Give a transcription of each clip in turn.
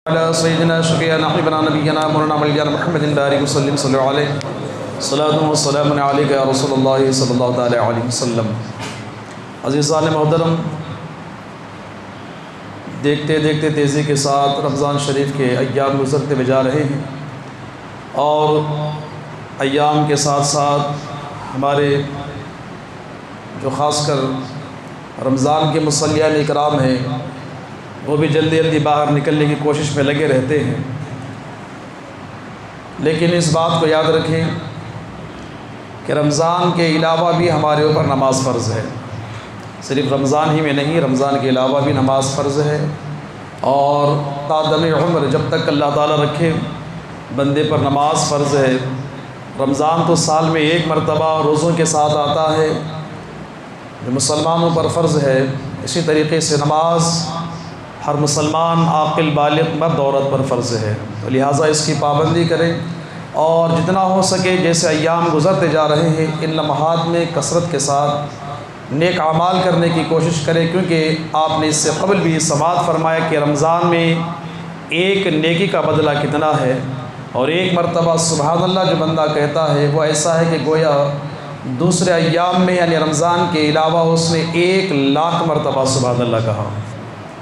على سيدنا شفيعنا حبيبنا نبينا مولانا مولانا محمد بارك وسلم صلى الله عليه صلاة وسلام عليك يا رسول الله صلی اللہ تعالی علیہ وسلم۔ عزیزان محترم، دیکھتے دیکھتے تیزی کے ساتھ رمضان شریف کے ایام گزرتے ہوئے جا رہے ہیں، اور ایام کے ساتھ ساتھ ہمارے جو خاص کر رمضان کے مصلیان اکرام ہیں وہ بھی جلدی جلدی باہر نکلنے کی کوشش میں لگے رہتے ہیں، لیکن اس بات کو یاد رکھیں کہ رمضان کے علاوہ بھی ہمارے اوپر نماز فرض ہے۔ صرف رمضان ہی میں نہیں، رمضان کے علاوہ بھی نماز فرض ہے، اور تا دم عمر جب تک اللہ تعالیٰ رکھے بندے پر نماز فرض ہے۔ رمضان تو سال میں ایک مرتبہ روزوں کے ساتھ آتا ہے جو مسلمانوں پر فرض ہے، اسی طریقے سے نماز ہر مسلمان عاقل بالغ مرد عورت پر فرض ہے، تو لہٰذا اس کی پابندی کریں، اور جتنا ہو سکے جیسے ایام گزرتے جا رہے ہیں ان لمحات میں کثرت کے ساتھ نیک اعمال کرنے کی کوشش کریں، کیونکہ آپ نے اس سے قبل بھی سماعت فرمایا کہ رمضان میں ایک نیکی کا بدلہ کتنا ہے، اور ایک مرتبہ سبحان اللہ جو بندہ کہتا ہے وہ ایسا ہے کہ گویا دوسرے ایام میں یعنی رمضان کے علاوہ اس نے 1,00,000 مرتبہ سبحان اللہ کہا۔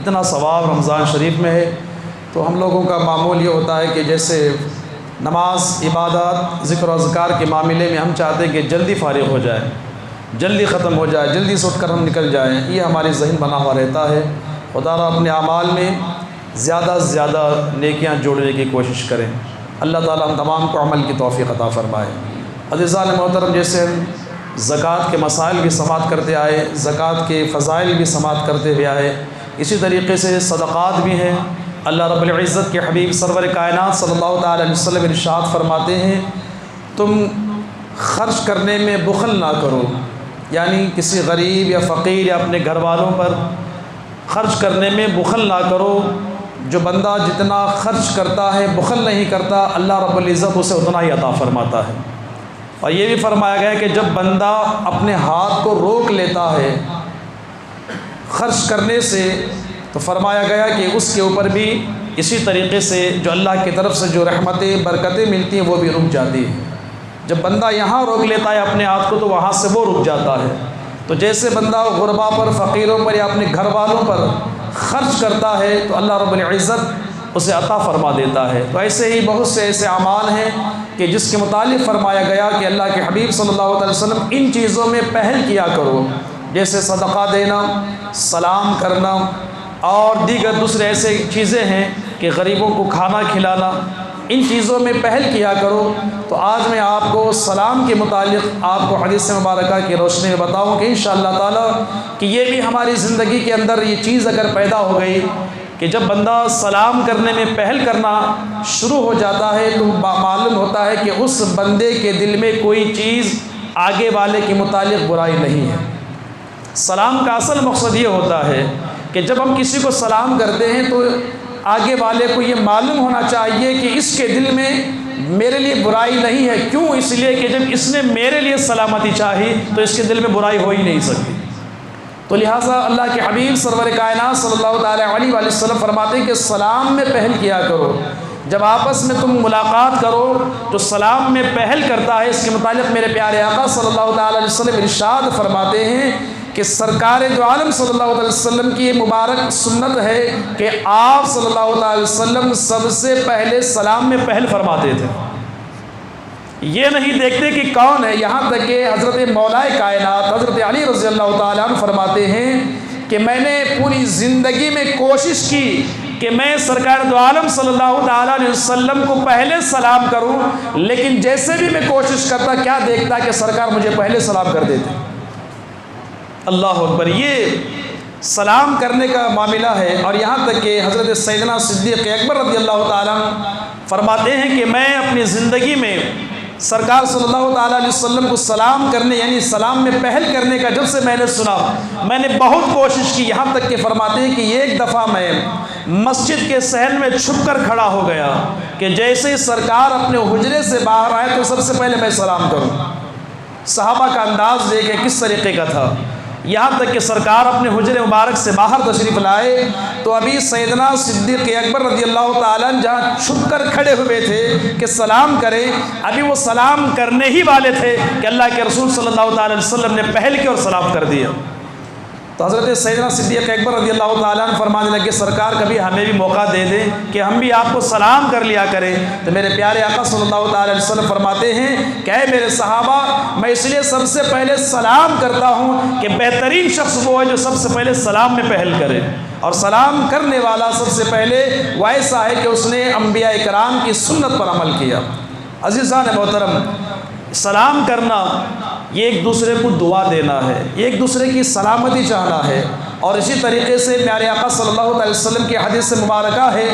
اتنا ثواب رمضان شریف میں ہے۔ تو ہم لوگوں کا معمول یہ ہوتا ہے کہ جیسے نماز عبادات ذکر و اذکار کے معاملے میں ہم چاہتے ہیں کہ جلدی فارغ ہو جائے، جلدی ختم ہو جائے، جلدی سے اٹھ کر ہم نکل جائیں، یہ ہمارے ذہن بنا ہوا رہتا ہے۔ خدا را اپنے اعمال میں زیادہ سے زیادہ نیکیاں جوڑنے کی کوشش کریں۔ اللہ تعالیٰ ہم تمام کو عمل کی توفیق عطا فرمائے۔ عزیزان محترم، جیسے ہم زکوٰۃ کے مسائل بھی سماعت کرتے آئے، زکوٰۃ کے فضائل بھی سماعت کرتے ہوئے آئے، اسی طریقے سے صدقات بھی ہیں۔ اللہ رب العزت کے حبیب سرور کائنات صلی اللہ تعالی علیہ وسلم ارشاد فرماتے ہیں، تم خرچ کرنے میں بخل نہ کرو، یعنی کسی غریب یا فقیر یا اپنے گھر والوں پر خرچ کرنے میں بخل نہ کرو۔ جو بندہ جتنا خرچ کرتا ہے بخل نہیں کرتا، اللہ رب العزت اسے اتنا ہی عطا فرماتا ہے۔ اور یہ بھی فرمایا گیا ہے کہ جب بندہ اپنے ہاتھ کو روک لیتا ہے خرچ کرنے سے، تو فرمایا گیا کہ اس کے اوپر بھی اسی طریقے سے جو اللہ کی طرف سے جو رحمتیں برکتیں ملتی ہیں وہ بھی رک جاتی ہیں۔ جب بندہ یہاں روک لیتا ہے اپنے ہاتھ کو تو وہاں سے وہ رک جاتا ہے۔ تو جیسے بندہ غربا پر، فقیروں پر یا اپنے گھر والوں پر خرچ کرتا ہے تو اللہ رب العزت اسے عطا فرما دیتا ہے۔ تو ایسے ہی بہت سے ایسے اعمال ہیں کہ جس کے متعلق فرمایا گیا کہ اللہ کے حبیب صلی اللہ علیہ وسلم ان چیزوں میں پہل کیا کرو، جیسے صدقہ دینا، سلام کرنا، اور دیگر دوسرے ایسے چیزیں ہیں کہ غریبوں کو کھانا کھلانا، ان چیزوں میں پہل کیا کرو۔ تو آج میں آپ کو سلام کے متعلق آپ کو حدیث مبارکہ کی روشنی میں بتاؤں کہ انشاءاللہ تعالیٰ کہ یہ بھی ہماری زندگی کے اندر یہ چیز اگر پیدا ہو گئی کہ جب بندہ سلام کرنے میں پہل کرنا شروع ہو جاتا ہے تو معلوم ہوتا ہے کہ اس بندے کے دل میں کوئی چیز آگے والے کے متعلق برائی نہیں ہے۔ سلام کا اصل مقصد یہ ہوتا ہے کہ جب ہم کسی کو سلام کرتے ہیں تو آگے والے کو یہ معلوم ہونا چاہیے کہ اس کے دل میں میرے لیے برائی نہیں ہے۔ کیوں؟ اس لیے کہ جب اس نے میرے لیے سلامتی چاہی تو اس کے دل میں برائی ہو ہی نہیں سکتی۔ تو لہٰذا اللہ کے حبیب سرور کائنات صلی اللہ تعالی علیہ وآلہ وسلم فرماتے ہیں کہ سلام میں پہل کیا کرو۔ جب آپس میں تم ملاقات کرو تو سلام میں پہل کرتا ہے۔ اس کے متعلق میرے پیارے آقا صلی اللہ تعالی علیہ وسلم ارشاد فرماتے ہیں کہ سرکار دو عالم صلی اللہ علیہ وسلم کی یہ مبارک سنت ہے کہ آپ صلی اللہ علیہ وسلم سب سے پہلے سلام میں پہل فرماتے تھے۔ یہ نہیں دیکھتے کہ کون ہے، یہاں تک کہ حضرت مولائے کائنات حضرت علی رضی اللہ تعالیٰ عنہ فرماتے ہیں کہ میں نے پوری زندگی میں کوشش کی کہ میں سرکار دو عالم صلی اللہ تعالیٰ علیہ وسلم کو پہلے سلام کروں، لیکن جیسے بھی میں کوشش کرتا کیا دیکھتا کہ سرکار مجھے پہلے سلام کر دیتے۔ اللہ اکبر، یہ سلام کرنے کا معاملہ ہے۔ اور یہاں تک کہ حضرت سیدنا صدیق اکبر رضی اللہ تعالیٰ عنہ فرماتے ہیں کہ میں اپنی زندگی میں سرکار صلی اللہ تعالیٰ علیہ وسلم کو سلام کرنے یعنی سلام میں پہل کرنے کا جب سے میں نے سنا میں نے بہت کوشش کی، یہاں تک کہ فرماتے ہیں کہ ایک دفعہ میں مسجد کے صحن میں چھپ کر کھڑا ہو گیا کہ جیسے ہی سرکار اپنے حجرے سے باہر آئے تو سب سے پہلے میں سلام کروں۔ صحابہ کا انداز دیکھیں کس طریقے کا تھا۔ یہاں تک کہ سرکار اپنے حجر مبارک سے باہر تشریف لائے تو ابھی سیدنا صدیق اکبر رضی اللہ تعالیٰ عنہ جہاں چھپ کر کھڑے ہوئے تھے کہ سلام کریں، ابھی وہ سلام کرنے ہی والے تھے کہ اللہ کے رسول صلی اللہ تعالیٰ علیہ وسلم نے پہل کی اور سلام کر دیا۔ تو حضرت سیدنا صدیق اکبر رضی اللہ تعالیٰ عنہ فرمانے لگے سرکار کبھی ہمیں بھی موقع دے دیں کہ ہم بھی آپ کو سلام کر لیا کریں۔ تو میرے پیارے آقا صلی اللہ تعالیٰ علیہ وسلم فرماتے ہیں کہ اے میرے صحابہ، میں اس لیے سب سے پہلے سلام کرتا ہوں کہ بہترین شخص وہ ہے جو سب سے پہلے سلام میں پہل کرے، اور سلام کرنے والا سب سے پہلے وہ ایسا ہے کہ اس نے انبیاء کرام کی سنت پر عمل کیا۔ عزیزان محترم، سلام کرنا یہ ایک دوسرے کو دعا دینا ہے، ایک دوسرے کی سلامتی چاہنا ہے، اور اسی طریقے سے پیارے آقا صلی اللہ علیہ وسلم کی حدیث سے مبارکہ ہے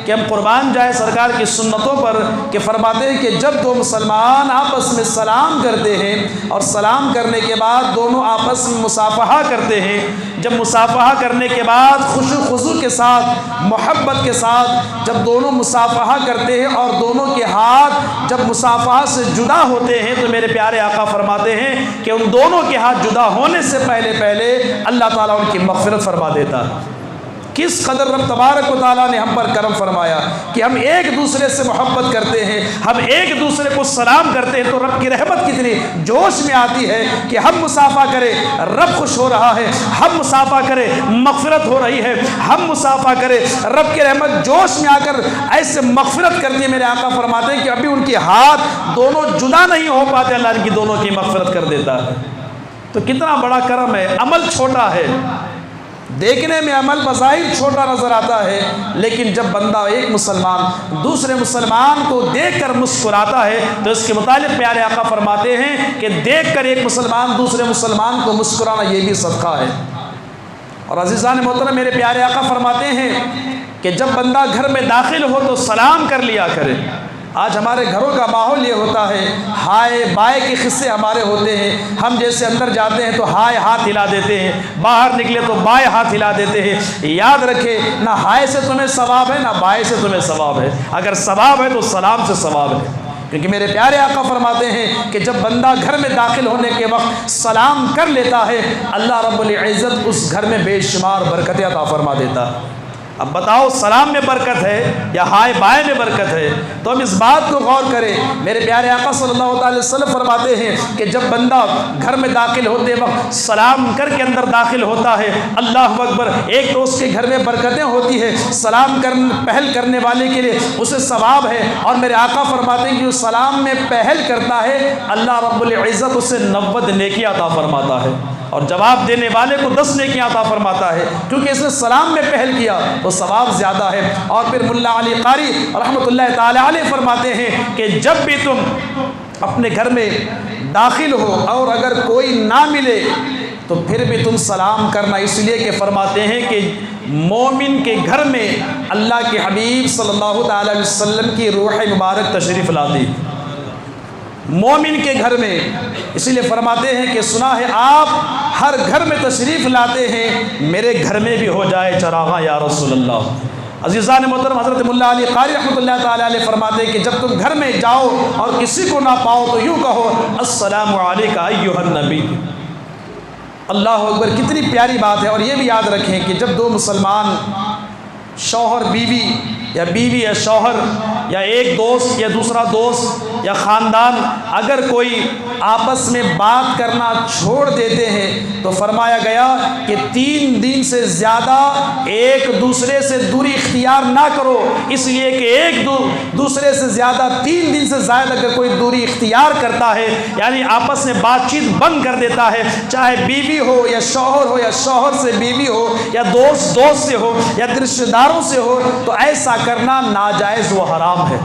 کہ ہم قربان جائیں سرکار کی سنتوں پر کہ فرماتے ہیں کہ جب دو مسلمان آپس میں سلام کرتے ہیں اور سلام کرنے کے بعد دونوں آپس میں مصافحہ کرتے ہیں، جب مصافحہ کرنے کے بعد خشوع خضوع کے ساتھ، محبت کے ساتھ جب دونوں مصافحہ کرتے ہیں اور دونوں کے ہاتھ جب مصافحہ سے جدا ہوتے ہیں تو میرے پیارے آقا فرماتے ہیں کہ ان دونوں کے ہاتھ جدا ہونے سے پہلے اللہ تعالیٰ ان کی مغفرت فرما دیتا ہے۔ کس قدر رب تبارک و تعالیٰ نے ہم پر کرم فرمایا کہ ہم ایک دوسرے سے محبت کرتے ہیں، ہم ایک دوسرے کو سلام کرتے ہیں، تو رب کی رحمت کتنی جوش میں آتی ہے کہ ہم مصافحہ کریں رب خوش ہو رہا ہے، ہم مصافحہ کریں مغفرت ہو رہی ہے، ہم مصافحہ کریں رب کی رحمت جوش میں آ کر ایسے مغفرت کرتی ہے۔ میرے آقا فرماتے ہیں کہ ابھی ان کے ہاتھ دونوں جدا نہیں ہو پاتے، اللہ ان کی دونوں کی مغفرت کر دیتا ہے۔ تو کتنا بڑا کرم ہے۔ عمل چھوٹا ہے، دیکھنے میں عمل بظاہر چھوٹا نظر آتا ہے، لیکن جب بندہ ایک مسلمان دوسرے مسلمان کو دیکھ کر مسکراتا ہے تو اس کے متعلق پیارے آقا فرماتے ہیں کہ دیکھ کر ایک مسلمان دوسرے مسلمان کو مسکرانا یہ بھی صدقہ ہے۔ اور عزیزان محترم، میرے پیارے آقا فرماتے ہیں کہ جب بندہ گھر میں داخل ہو تو سلام کر لیا کرے۔ آج ہمارے گھروں کا ماحول یہ ہوتا ہے، ہائے بائے کے قصے ہمارے ہوتے ہیں، ہم جیسے اندر جاتے ہیں تو ہائے ہاتھ ہلا دیتے ہیں، باہر نکلے تو بائے ہاتھ ہلا دیتے ہیں۔ یاد رکھے، نہ ہائے سے تمہیں ثواب ہے نہ بائے سے تمہیں ثواب ہے، اگر ثواب ہے تو سلام سے ثواب ہے، کیونکہ میرے پیارے آقا فرماتے ہیں کہ جب بندہ گھر میں داخل ہونے کے وقت سلام کر لیتا ہے اللہ رب العزت اس گھر میں بے شمار برکتیں عطا فرما دیتا ہے۔ اب بتاؤ سلام میں برکت ہے یا ہائے بائے میں برکت ہے؟ تو ہم اس بات کو غور کریں۔ میرے پیارے آقا صلی اللہ علیہ وسلم فرماتے ہیں کہ جب بندہ گھر میں داخل ہوتے وقت سلام کر کے اندر داخل ہوتا ہے، اللہ اکبر، ایک تو اس کے گھر میں برکتیں ہوتی ہے، سلام پہل کرنے والے کے لیے اسے ثواب ہے، اور میرے آقا فرماتے ہیں کہ جو سلام میں پہل کرتا ہے اللہ رب العزت اسے 90 نیکی عطا فرماتا ہے، اور جواب دینے والے کو 10 نیکیاں عطا فرماتا ہے، کیونکہ اس نے سلام میں پہل کیا تو ثواب زیادہ ہے۔ اور پھر ملا علی قاری رحمۃ اللہ تعالی علیہ فرماتے ہیں کہ جب بھی تم اپنے گھر میں داخل ہو اور اگر کوئی نہ ملے تو پھر بھی تم سلام کرنا، اس لیے کہ فرماتے ہیں کہ مومن کے گھر میں اللہ کے حبیب صلی اللہ تعالی علیہ وسلم کی روح مبارک تشریف لاتی، مومن کے گھر میں، اسی لیے فرماتے ہیں کہ سنا ہے آپ ہر گھر میں تشریف لاتے ہیں، میرے گھر میں بھی ہو جائے چراغاں یا رسول اللہ۔ عزیزان محترم، حضرت ملا علی قاری رحمۃ اللہ تعالی علیہ فرماتے ہیں کہ جب تم گھر میں جاؤ اور کسی کو نہ پاؤ تو یوں کہو السلام علیکم ایھا النبی۔ اللہ اکبر، کتنی پیاری بات ہے۔ اور یہ بھی یاد رکھیں کہ جب دو مسلمان، شوہر بیوی یا بیوی یا شوہر یا ایک دوست یا دوسرا دوست یا خاندان اگر کوئی آپس میں بات کرنا چھوڑ دیتے ہیں تو فرمایا گیا کہ 3 دن سے زیادہ ایک دوسرے سے دوری اختیار نہ کرو، اس لیے کہ ایک دوسرے سے زیادہ 3 دن سے زائد اگر کوئی دوری اختیار کرتا ہے، یعنی آپس میں بات چیت بند کر دیتا ہے، چاہے بیوی ہو یا شوہر سے بیوی ہو یا دوست سے ہو یا رشتہ داروں سے ہو، تو ایسا کرنا ناجائز و حرام ہے۔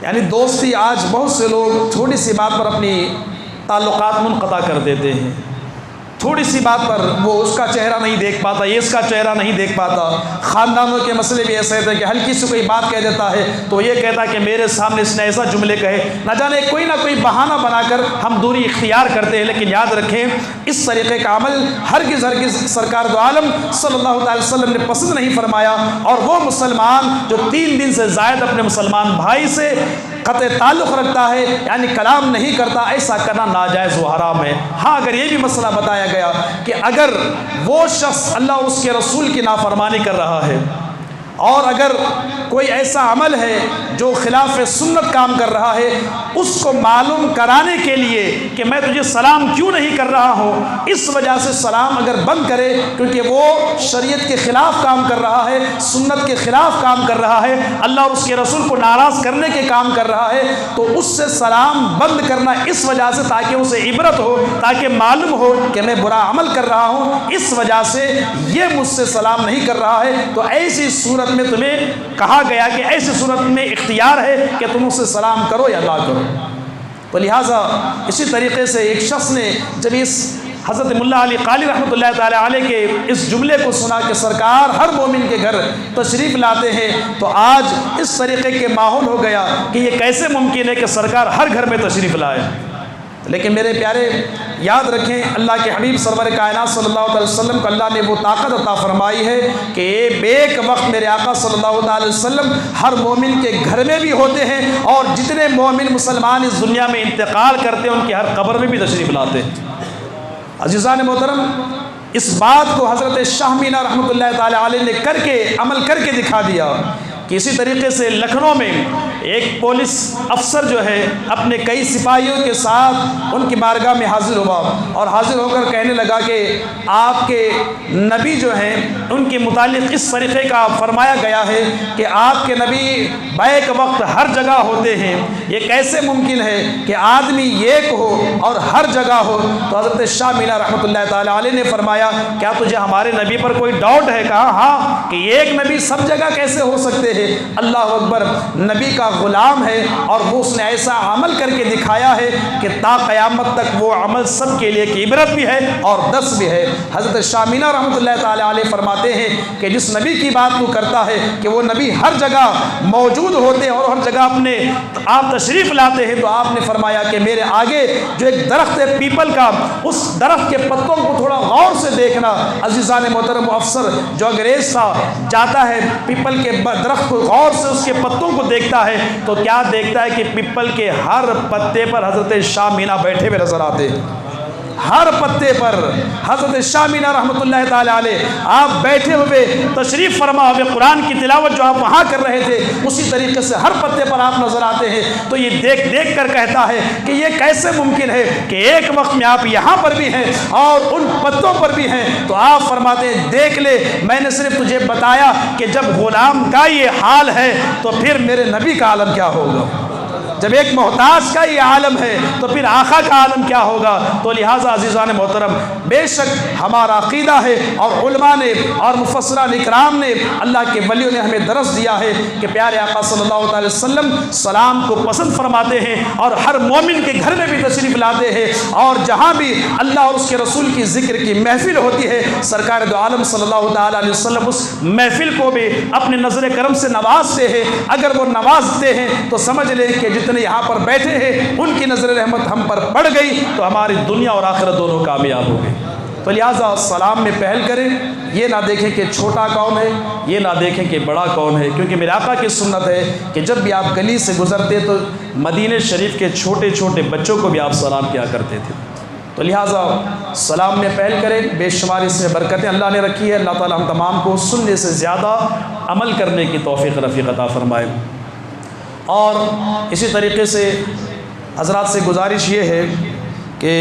یعنی دوستی، آج بہت سے لوگ تھوڑی سی بات پر اپنی تعلقات منقطع کر دیتے ہیں، تھوڑی سی بات پر وہ اس کا چہرہ نہیں دیکھ پاتا، یہ اس کا چہرہ نہیں دیکھ پاتا۔ خاندانوں کے مسئلے بھی ایسے ہوتے ہیں کہ ہلکی سی کوئی بات کہہ دیتا ہے تو یہ کہتا ہے کہ میرے سامنے اس نے ایسا جملے کہے، نہ جانے کوئی نہ کوئی بہانہ بنا کر ہم دوری اختیار کرتے ہیں۔ لیکن یاد رکھیں، اس طریقے کا عمل ہرگز سرکار دو عالم صلی اللہ علیہ وسلم نے پسند نہیں فرمایا، اور وہ مسلمان جو 3 دن سے زائد اپنے مسلمان بھائی سے قطع تعلق رکھتا ہے یعنی کلام نہیں کرتا، ایسا کرنا ناجائز و حرام ہے۔ ہاں اگر یہ بھی مسئلہ بتایا گیا کہ اگر وہ شخص اللہ اور اس کے رسول کی نافرمانی کر رہا ہے اور اگر کوئی ایسا عمل ہے جو خلاف سنت کام کر رہا ہے، اس کو معلوم کرانے کے لیے کہ میں تجھے سلام کیوں نہیں کر رہا ہوں، اس وجہ سے سلام اگر بند کرے کیونکہ وہ شریعت کے خلاف کام کر رہا ہے، سنت کے خلاف کام کر رہا ہے، اللہ اور اس کے رسول کو ناراض کرنے کے کام کر رہا ہے، تو اس سے سلام بند کرنا اس وجہ سے تاکہ اسے عبرت ہو، تاکہ معلوم ہو کہ میں برا عمل کر رہا ہوں، اس وجہ سے یہ مجھ سے سلام نہیں کر رہا ہے، تو ایسی صورت میں تمہیں کہا گیا کہ ایسی صورت میں اختیار ہے کہ تم اس سے سلام کرو یا نہ کرو۔ تو لہٰذا اسی طریقے سے ایک شخص نے جب اس حضرت ملا علی قاری رحمۃ اللہ تعالی علیہ کے اس جملے کو سنا کہ سرکار ہر مومن کے گھر تشریف لاتے ہیں، تو آج اس طریقے کے ماحول ہو گیا کہ یہ کیسے ممکن ہے کہ سرکار ہر گھر میں تشریف لائے۔ لیکن میرے پیارے یاد رکھیں، اللہ کے حبیب سرور کائنات صلی اللہ علیہ وسلم کو اللہ نے وہ طاقت عطا فرمائی ہے کہ ایک وقت میرے آقا صلی اللہ علیہ وسلم ہر مومن کے گھر میں بھی ہوتے ہیں، اور جتنے مومن مسلمان اس دنیا میں انتقال کرتے ہیں ان کی ہر قبر میں بھی تشریف لاتے ہیں۔ عزیزان محترم، اس بات کو حضرت شاہ مینا رحمۃ اللہ تعالی علیہ نے عمل کر کے دکھا دیا کہ اسی طریقے سے لکھنؤ میں ایک پولیس افسر جو ہے اپنے کئی سپاہیوں کے ساتھ ان کی بارگاہ میں حاضر ہوا اور حاضر ہو کر کہنے لگا کہ آپ کے نبی جو ہیں ان کے متعلق اس طریقے کا فرمایا گیا ہے کہ آپ کے نبی بیک وقت ہر جگہ ہوتے ہیں، یہ کیسے ممکن ہے کہ آدمی ایک ہو اور ہر جگہ ہو؟ تو حضرت شاہ مینا رحمۃ اللہ تعالی علیہ نے فرمایا کیا تجھے ہمارے نبی پر کوئی ڈاؤٹ ہے؟ کہا ہاں، کہ ایک نبی سب جگہ کیسے ہو سکتے ہیں؟ اللہ اکبر، نبی کا غلام ہے اور وہ اس نے ایسا عمل کر کے دکھایا ہے کہ تا قیامت تک وہ عمل سب کے لیے ایک عبرت بھی ہے اور درس بھی ہے۔ حضرت شاہ مینا رحمۃ اللہ تعالی علیہ فرماتے ہیں کہ جس نبی کی بات تو کرتا ہے کہ وہ نبی ہر جگہ موجود ہوتے ہیں اور ہر جگہ اپنے آپ تشریف لاتے ہیں، تو آپ نے فرمایا کہ میرے آگے جو ایک درخت ہے پیپل کا، اس درخت کے پتوں کو تھوڑا غور سے دیکھنا۔ عزیزان محترم، افسر جو انگریز تھا جاتا ہے پیپل کے درخت کو غور سے اس کے پتوں کو دیکھتا ہے تو کیا دیکھتا ہے کہ پیپل کے ہر پتے پر حضرت شاہ مینا بیٹھے ہوئے نظر آتے ہیں، ہر پتے پر حضرت شاہ مینا رحمۃ اللہ تعالی علیہ آپ بیٹھے ہوئے تشریف فرما ہوئے، قرآن کی تلاوت جو آپ وہاں کر رہے تھے اسی طریقے سے ہر پتے پر آپ نظر آتے ہیں۔ تو یہ دیکھ کر کہتا ہے کہ یہ کیسے ممکن ہے کہ ایک وقت میں آپ یہاں پر بھی ہیں اور ان پتوں پر بھی ہیں؟ تو آپ فرماتے ہیں دیکھ لے، میں نے صرف تجھے بتایا کہ جب غلام کا یہ حال ہے تو پھر میرے نبی کا عالم کیا ہوگا، جب ایک محتاج کا یہ عالم ہے تو پھر آقا کا عالم کیا ہوگا۔ تو لہٰذا عزیزان محترم، بے شک ہمارا عقیدہ ہے اور علماء نے اور مفسران اکرام نے، اللہ کے ولیوں نے ہمیں درس دیا ہے کہ پیارے آقا صلی اللہ علیہ وسلم سلام کو پسند فرماتے ہیں اور ہر مومن کے گھر میں بھی تشریف لاتے ہیں، اور جہاں بھی اللہ اور اس کے رسول کی ذکر کی محفل ہوتی ہے سرکار دو عالم صلی اللہ تعالی علیہ وسلم اس محفل کو بھی اپنے نظر کرم سے نوازتے ہیں۔ اگر وہ نوازتے ہیں تو سمجھ لیں کہ جتنے یہاں پر بیٹھے ہیں ان کی نظر رحمت ہم پر پڑ گئی تو ہماری دنیا اور آخرت دونوں کامیاب ہو گئی۔ تو لہٰذا سلام میں پہل کریں، یہ نہ دیکھیں کہ چھوٹا کون ہے، یہ نہ دیکھیں کہ بڑا کون ہے، کیونکہ میرے آقا کی سنت ہے کہ جب بھی آپ گلی سے گزرتے تو مدینہ شریف کے چھوٹے چھوٹے بچوں کو بھی آپ سلام کیا کرتے تھے۔ تو لہٰذا سلام میں پہل کریں، بے شمار اس میں برکتیں اللہ نے رکھی ہے۔ اللہ تعالی ہم تمام کو سننے سے زیادہ عمل کرنے کی توفیق رفیق عطا فرمائے۔ اور اسی طریقے سے حضرات سے گزارش یہ ہے کہ